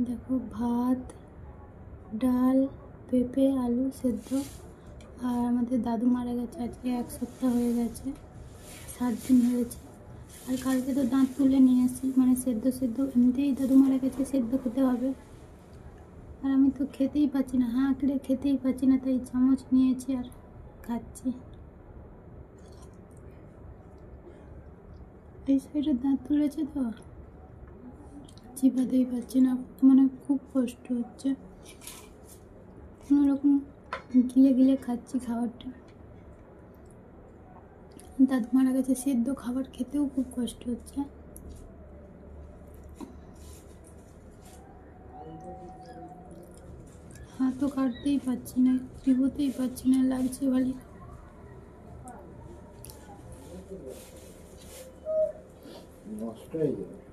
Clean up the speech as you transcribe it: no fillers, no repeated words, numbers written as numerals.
দেখো ভাত, ডাল, পেঁপে, আলু সেদ্ধ। আর আমাদের দাদু মারা গেছে আজকে 1 সপ্তাহ হয়ে গেছে, 7 দিন হয়েছে। আর কালকে তো দাঁত তুলে নিয়ে আসি, মানে সেদ্ধ এমনিতেই দাদু মারা গেছে, সেদ্ধ খেতে হবে। আর আমি তো খেতেই পাচ্ছি না, হাঁ আঁকড়ে খেতেই পাচ্ছি না, তাই চামচ নিয়েছি আর খাচ্ছি। এই সাইডে দাঁত তুলেছে তো চিবাতেই পাচ্ছি না, মানে খুব কষ্ট হচ্ছে। কোনোরকম গিলে গিলে খাচ্ছি খাবারটা। দাদু মারা গেছে, সেদ্ধ খাবার খেতেও খুব কষ্ট হচ্ছে। হাতও কাটতেই পারছি না, চিবোতেই পারছি না, লাগছে ভালো। নষ্ট হয়ে যাবে।